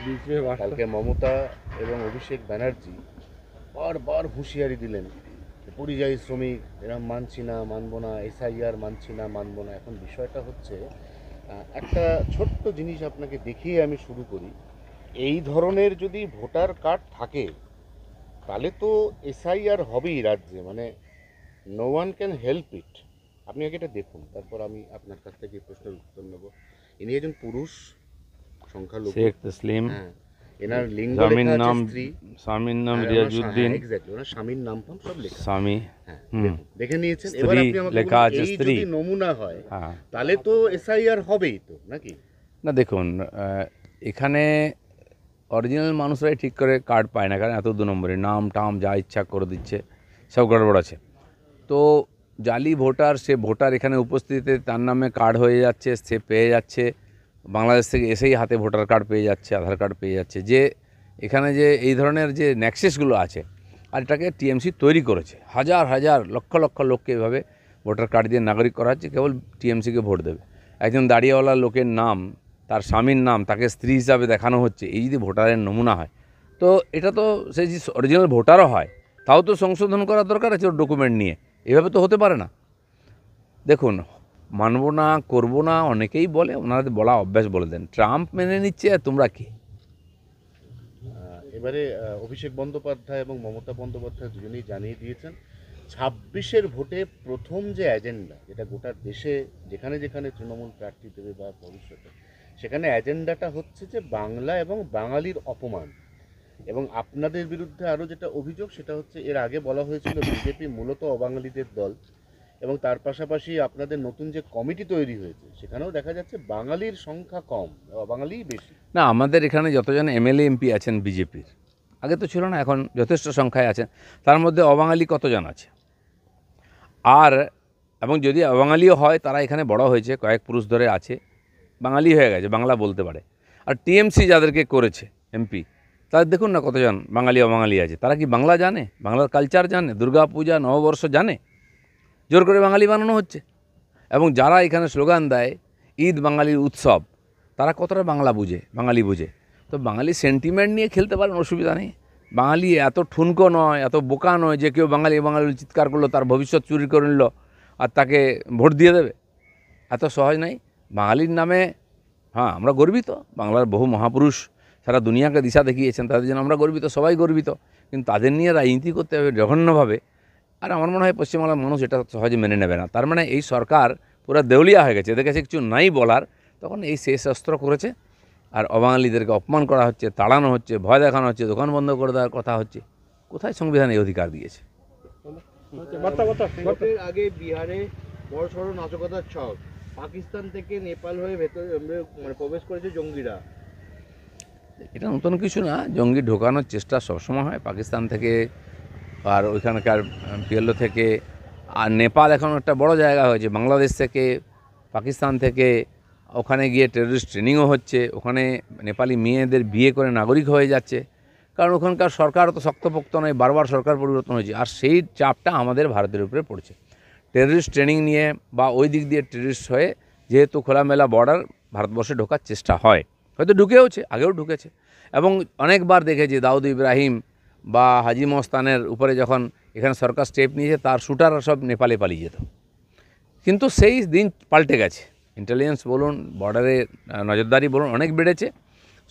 কালকে মমতা এবং অভিষেক ব্যানার্জি বারবার হুঁশিয়ারি দিলেন, পরিযায়ী শ্রমিক এরম মানছি না, মানবো না, এসআইআর মানছি না, মানবো না। এখন বিষয়টা হচ্ছে, একটা ছোট্ট জিনিস আপনাকে দেখিয়ে আমি শুরু করি। এই ধরনের যদি ভোটার কার্ড থাকে তাহলে তো এসআইআর হবেই রাজ্যে, মানে no one can help it. আপনি আগে এটা দেখুন, তারপর আমি আপনার কাছ থেকে প্রশ্নের উত্তর নেব। ইনি একজন পুরুষ, সংখ্যালঘু। শেখ তসলিম, হ্যাঁ, এনার লিঙ্গ স্বামীর লেখা আছে নাম স্ত্রী, স্বামীর নাম আর রিয়াজউদ্দিন, এক্স্যাক্টলি ওনার স্বামীর নাম ফাম সব লেখা। স্বামী হ্যাঁ, হুম দেখুন, দেখে নিয়েছেন। এবার স্ত্রী আপনি আমাকে লেখা বলুন, আছে এই স্ত্রী। যদি নমুনা হয় হ্যাঁ, তাহলে তো এসআইআর হবেই তো, নাকি? না দেখুন, এখানে অরিজিনাল মানুষরাই ঠিক করে কার্ড পায় না, কারণ এত 2 নম্বরে নাম টাম যা ইচ্ছা করে দিচ্ছে, সব গড়বড় আছে। তো জালি ভোটার, সে ভোটার এখানে উপস্থিতিতে তার নামে কার্ড হয়ে যাচ্ছে, সে পেয়ে যাচ্ছে, বাংলাদেশ থেকে এসেই হাতে ভোটার কার্ড পেয়ে যাচ্ছে, আধার কার্ড পেয়ে যাচ্ছে। যে এখানে যে এই ধরনের যে নেক্সেসগুলো আছে, আর এটাকে টিএমসি তৈরি করেছে, হাজার হাজার লক্ষ লক্ষ লোককে এভাবে ভোটার কার্ড দিয়ে নাগরিক করা হচ্ছে, কেবল টিএমসিকে ভোট দেবে। একজন দাঁড়িয়েওয়ালা লোকের নাম, তার স্বামীর নাম, তাকে স্ত্রী হিসাবে দেখানো হচ্ছে। এই যদি ভোটারের নমুনা হয়, তো এটা তো সে যে অরিজিনাল ভোটারও হয়, তাও তো সংশোধন করার দরকার আছে ওর ডকুমেন্ট নিয়ে। এভাবে তো হতে পারে না। দেখুন, মানবো না, করবো না অনেকেই বলে, ওনাদের বলা অভ্যাস বলে দেন। ট্রাম্প মেনে নিচ্ছে, আর তোমরা কি? এবারে অভিষেক বন্দ্যোপাধ্যায় এবং মমতা বন্দ্যোপাধ্যায় দুজনেই জানিয়ে দিয়েছেন 26-এর ভোটে প্রথম যে এজেন্ডা, যেটা গোটা দেশে যেখানে যেখানে তৃণমূল প্রার্থী দেবে বা ভবিষ্যতে, সেখানে এজেন্ডাটা হচ্ছে যে বাংলা এবং বাঙালির অপমান। এবং আপনাদের বিরুদ্ধে আরও যেটা অভিযোগ, সেটা হচ্ছে এর আগে বলা হয়েছিল বিজেপি মূলত অবাঙালিদের দল, এবং তার পাশাপাশি আপনাদের নতুন যে কমিটি তৈরি হয়েছে সেখানেও দেখা যাচ্ছে বাঙালির সংখ্যা কম, অবাঙালিই বেশি। না, আমাদের এখানে যতজন এমএলএ এমপি আছেন বিজেপির, আগে তো ছিল না, এখন যথেষ্ট সংখ্যায় আছেন। তার মধ্যে অবাঙালি কতজন আছে? আর এবং যদি অবাঙালিও হয়, তারা এখানে বড় হয়েছে, কয়েক পুরুষ ধরে আছে, বাঙালি হয়ে গেছে, বাংলা বলতে পারে। আর টিএমসি যাদেরকে করেছে এমপি, তাদের দেখুন না কতজন বাঙালি অবাঙালি আছে। তারা কি বাংলা জানে? বাংলার কালচার জানে? দুর্গা পূজা, নববর্ষ জানে? জোর করে বাঙালি বানানো হচ্ছে। এবং যারা এখানে স্লোগান দেয় ঈদ বাঙালির উৎসব, তারা কতটা বাংলা বুঝে, বাঙালি বুঝে? তো বাঙালি সেন্টিমেন্ট নিয়ে খেলতে পারেন, অসুবিধা নেই। বাঙালি এত ঠুনকো নয়, এত বোকা নয় যে কেউ বাঙালি বাঙালি চিৎকার করলো, তার ভবিষ্যৎ চুরি করে নিল আর তাকে ভোট দিয়ে দেবে। এত সহজ নাই। বাঙালির নামে, হ্যাঁ, আমরা গর্বিত। বাংলার বহু মহাপুরুষ সারা দুনিয়াকে দিশা দেখিয়েছেন, তাদের জন্য আমরা গর্বিত, সবাই গর্বিত। কিন্তু তাদের নিয়ে রাজনীতি করতে হবে জঘন্যভাবে। আর আমার মনে হয় পশ্চিমবাংলার মানুষ এটা সহজে মেনে নেবে না। তার মানে এই সরকার পুরো দেউলিয়া হয়ে গেছে, এদের কাছে কিছু নাই বলার। তখন এই শেষ অস্ত্র করেছে, আর অবাঙালিদেরকে অপমান করা হচ্ছে, তাড়ানো হচ্ছে, ভয় দেখানো হচ্ছে, দোকান বন্ধ করে দেওয়ার কথা হচ্ছে। কোথায় সংবিধান এই অধিকার দিয়েছে? ভোটের আগে বিহারে বড়সড় নাশকতার ছক, পাকিস্তান থেকে নেপাল হয়ে ভেতরে মানে প্রবেশ করেছে জঙ্গিরা। এটা নতুন কিছু না, জঙ্গি ঢোকানোর চেষ্টা সবসময় হয় পাকিস্তান থেকে, আর ওইখানকার পিএলও থেকে। আর নেপাল এখন একটা বড় জায়গা হয়েছে, বাংলাদেশ থেকে, পাকিস্তান থেকে ওখানে গিয়ে টেররিস্ট ট্রেনিংও হচ্ছে। ওখানে নেপালি মেয়েদের বিয়ে করে নাগরিক হয়ে যাচ্ছে, কারণ ওখানকার সরকার তো শক্তপোক্ত নয়, বারবার সরকার পরিবর্তন হয়েছে। আর সেই চাপটা আমাদের ভারতের উপরে পড়ছে। টেররিস্ট ট্রেনিং নিয়ে বা ওই দিক দিয়ে টেররিস্ট হয়ে, যেহেতু খোলামেলা বর্ডার, ভারতবর্ষে ঢোকার চেষ্টা হয়, হয়তো ঢুকেওছে, আগেও ঢুকেছে। এবং অনেকবার দেখেছি দাউদ ইব্রাহিম বা হাজি মস্তানের উপরে যখন এখানে সরকার স্টেপ নিয়েছে, তার শুটাররা সব নেপালে পালিয়ে যেত। কিন্তু সেই দিন পাল্টে গেছে। ইন্টেলিজেন্স বলুন, বর্ডারে নজরদারি বলুন, অনেক বেড়েছে।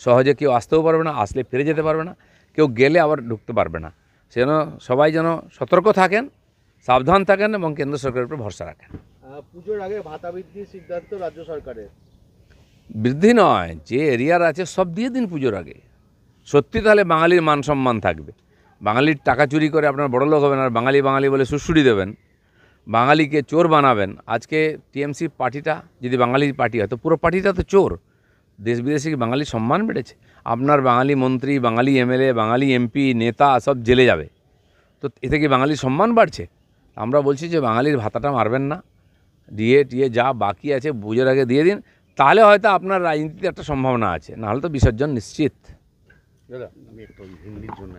সহজে কেউ আসতেও পারবে না, আসলে ফিরে যেতে পারবে না, কেউ গেলে আবার ঢুকতে পারবে না। সেজন্য সবাই যেন সতর্ক থাকেন, সাবধান থাকেন এবং কেন্দ্র সরকারের উপর ভরসা রাখেন। পুজোর আগে ভাতা বৃদ্ধির সিদ্ধান্ত রাজ্য সরকারের। বৃদ্ধি নয়, যে এরিয়ার আছে সব দিয়ে দিন পুজোর আগে। সত্যি তাহলে বাঙালির মান সম্মান থাকবে। বাঙালির টাকা চুরি করে আপনার বড়লোক হবেন, আর বাঙালি বাঙালি বলে সুড়সুড়ি দেবেন, বাঙালিকে চোর বানাবেন। আজকে টিএমসি পার্টিটা যদি বাঙালির পার্টি হয়, তো পুরো পার্টিটা তো চোর। দেশ বিদেশে কি বাঙালির সম্মান বেড়েছে? আপনার বাঙালি মন্ত্রী, বাঙালি এমএলএ, বাঙালি এমপি, নেতা সব জেলে যাবে, তো এতে কি বাঙালির সম্মান বাড়ছে? আমরা বলছি যে বাঙালির ভাতাটা মারবেন না, দিয়ে টিয়ে যা বাকি আছে পুজোর আগে দিয়ে দিন, তাহলে হয়তো আপনার রাজনীতিতে একটা সম্ভাবনা আছে, নাহলে তো বিসর্জন নিশ্চিত। দাদা, আমি একটু হিন্দির জন্য